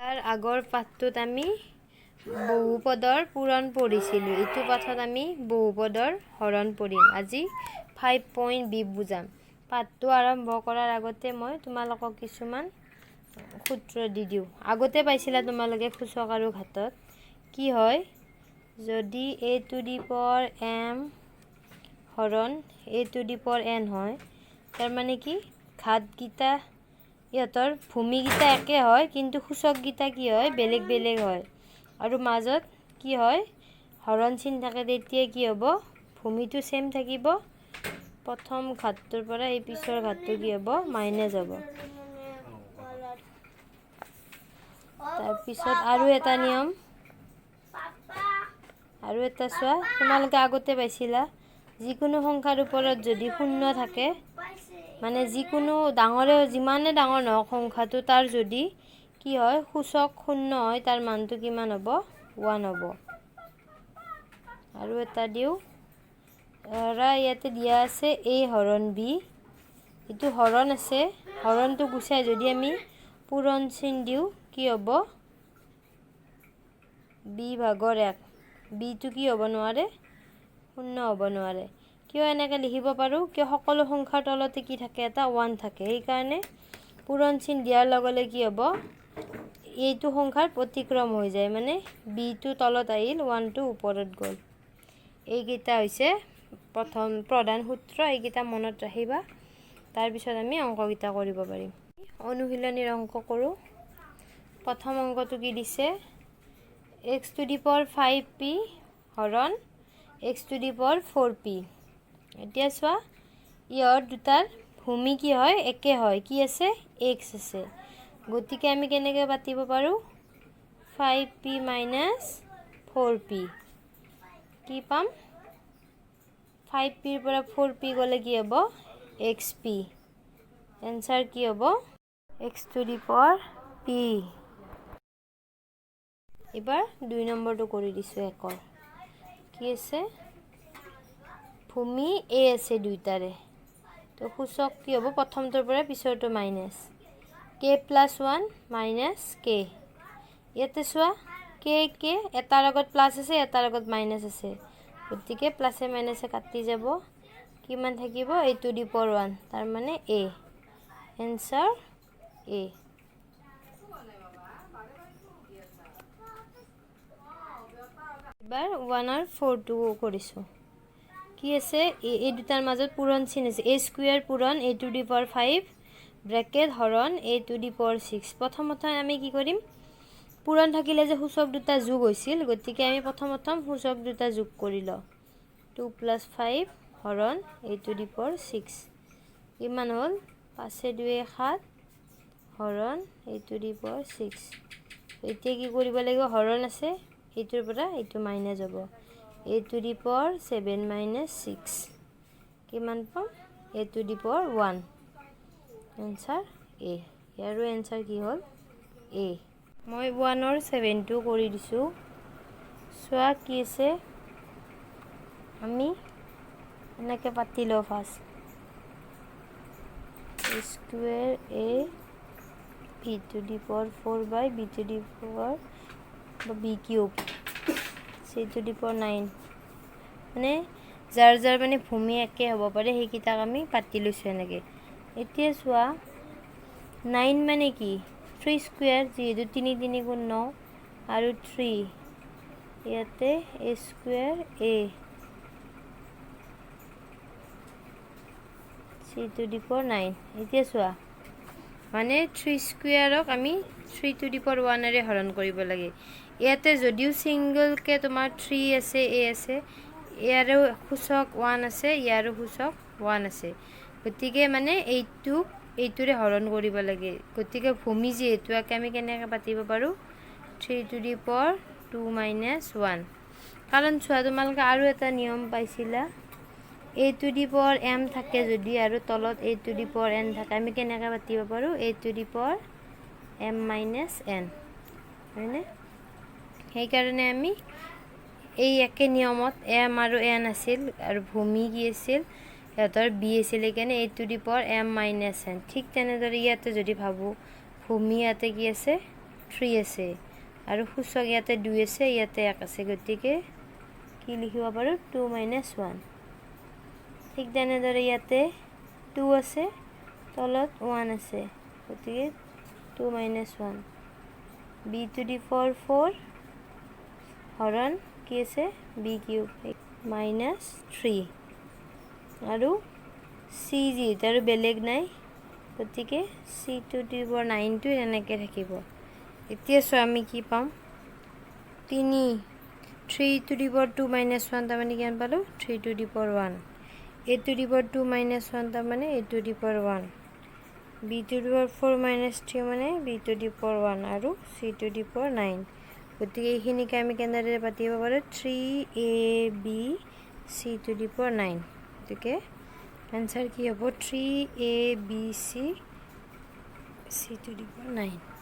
তাৰ আগৰ পাঠটোত আমি বহুপদৰ পূৰণ পঢ়িছিলোঁ। এইটো পাঠত আমি বহুপদৰ হৰণ পঢ়িম। আজি 5.b বুজাম। পাঠটো আৰম্ভ কৰাৰ আগতে মই তোমালোকক কিছুমান সূত্ৰ দি দিওঁ। আগতে পাইছিলা তোমালোকে সূচক আৰু ঘাতত। কি হয়, যদি a to the power m হৰণ a to the power n হয়, তাৰমানে কি ঘাতকেইটা ইহঁতৰ ভূমিকেইটা একে হয়, কিন্তু সূচককেইটা কি হয়, বেলেগ বেলেগ হয়। আৰু মাজত কি হয়, হৰণ চিন থাকে, তেতিয়া কি হ'ব, ভূমিটো ছেম থাকিব। প্ৰথম ঘাতটোৰ পৰা এই পিছৰ ঘাতটো কি হ'ব, মাইনাছ হ'ব। তাৰপিছত আৰু এটা নিয়ম, আৰু এটা চোৱা, তোমালোকে আগতে পাইছিলা, যিকোনো সংখ্যাৰ ওপৰত যদি শূন্য থাকে, মানে যিকোনো ডাঙৰে, যিমানে ডাঙৰ নহওক সংখ্যাটো, তাৰ যদি কি হয়, সূচক শূন্য হয়, তাৰ মানটো কিমান হ'ব, 1 হ'ব। আৰু এটা দিওঁ, ইয়াতে দিয়া আছে a হৰণ b, এইটো হৰণ আছে, হৰণটো গুচাই যদি আমি পূৰণ চিন দিওঁ, কি হ'ব, b ভাগৰ 1। বিটো কি হ'ব নোৱাৰে, শূন্য হ'ব নোৱাৰে। কিয় এনেকৈ লিখিব পাৰোঁ, কিয় সকলো সংখ্যাৰ তলতে কি থাকে, এটা 1 থাকে। সেইকাৰণে পূৰণ চিন দিয়াৰ লগে লগে কি হ'ব, এইটো সংখ্যাৰ প্ৰতিক্ৰম হৈ যায়, মানে বিটো তলত আহিল, 1টো ওপৰত গ'ল। এইকেইটা হৈছে প্ৰথম প্ৰধান সূত্ৰ, এইকেইটা মনত ৰাখিবা। তাৰপিছত আমি অংককেইটা কৰিব পাৰিম। অনুশীলনীৰ অংক কৰোঁ। প্ৰথম অংকটো কি দিছে, x to the power 5p হৰণ x to the power 4p। এতিয়া চোৱা, ইহঁত দুটাৰ ভূমি কি হয়, একে হয়, কি আছে, x আছে। গতিকে আমি কেনেকৈ পাতিব পাৰোঁ, 5p minus 4p। কি পাম, 5pৰ পৰা 4p গ'লে কি হ'ব, xp। এনচাৰ কি হ'ব, x to the power p। এইবাৰ 2 নম্বৰটো কৰি দিছোঁ একৰ। কি আছে, ভূমি a আছে দুইটাৰে, তো সূচক কি হ'ব, প্ৰথমটোৰ পৰা পিছৰটো minus, k plus 1 minus k। ইয়াতে চোৱা, k এটাৰ আগত প্লাছ আছে, এটাৰ আগত মাইনাছ আছে, গতিকে প্লাছে মাইনাছে কাটি যাব, কিমান থাকিব, a to the power 1, তাৰমানে a। Answer a। এবাৰ 1 আৰু 4টো কৰিছোঁ। কি আছে, এই দুটাৰ মাজত পূৰণ চিন আছে, a স্কুৱেৰ পূৰণ a to the power 5 bracket হৰণ a to the power 6। প্ৰথমতে আমি কি কৰিম, পূৰণ থাকিলে যে সূচক দুটা যোগ হৈছিল, গতিকে আমি প্ৰথম সূচক দুটা যোগ কৰি লওঁ, 2 plus 5 হৰণ a to the power 6। কিমান হ'ল, 5 2 7 হৰণ a to the power 6। এতিয়া কি কৰিব লাগিব, হৰণ আছে, এইটোৰ পৰা এইটো মাইনাছ হ'ব, a to the power 7 minus 6। কিমান পাম, a to the power 1। Answer a। ইয়াৰো এনচাৰ কি হ'ল, a। মই 1 আৰু 7টো কৰি দিছোঁ। চোৱা কি আছে, আমি এনেকৈ পাতি লওঁ first, a square a b to the power 4 by b to the power b cube c to the power 9। মানে যাৰ যাৰ মানে ভূমি একে হ'ব পাৰে, সেইকেইটাক আমি পাতি লৈছোঁ এনেকৈ। এতিয়া চোৱা, 9 মানে কি, 3 স্কুৱেৰ, যিহেতু 3 3 গুণ 9 আৰু 3, ইয়াতে a square a c to the power 9। এতিয়া চোৱা, মানে 3 স্কুৱেৰক আমি 3 to the power 1ৰে হৰণ কৰিব লাগে। ইয়াতে যদিও ছিংগলকৈ তোমাৰ 3 আছে, a আছে, ইয়াৰো সূচক 1 আছে, ইয়াৰো সূচক 1 আছে, গতিকে মানে এইটোৰে হৰণ কৰিব লাগে। গতিকে ভূমি যিহেতু আমি কেনেকৈ পাতিব পাৰোঁ, 3 to the power 2 minus 1। কাৰণ চোৱা, তোমালোকে আৰু এটা নিয়ম পাইছিলা, a to the power m থাকে যদি আৰু তলত a to the power n থাকে, আমি কেনেকৈ পাতিব পাৰোঁ, a to the power m minus n, হয়নে? সেইকাৰণে আমি এই একে নিয়মত m আৰু n আছিল, আৰু ভূমি কি আছিল, সিহঁতৰ b আছিল, সেইকাৰণে a to the power m minus n। ঠিক তেনেদৰে ইয়াতে যদি ভাবোঁ, ভূমি ইয়াতে কি আছে, 3 আছে আৰু সূচক ইয়াতে 2 আছে ইয়াতে 1 আছে গতিকে কি লিখিব পাৰো 2 - 1 ঠিক তেনেদৰে ইয়াতে 2 আছে তলত 1 আছে গতিকে 2 - 1 b to the power 4 হৰণ কি আছে b কিউব -3 আৰু c জি আৰু বেলেগ নাই গতিকে c to the power 9 টো এনেকৈ থাকিব এতিয়া সো আমি কি পাম 3 to the power 2 - 1 তাৰমানে কিমান পালো 3 to the power 1 a to the power 2 - 1 তাৰমানে a to the power 1 b to the power 4 - 3 মানে b to the power 1 আৰু c to the power 9 গতিকে এইখিনিকে আমি কেনেদৰে পাতিব পাৰো 3ab c to the power 9 গতিকে आंसर কি হ'ব 3abc c to the power 9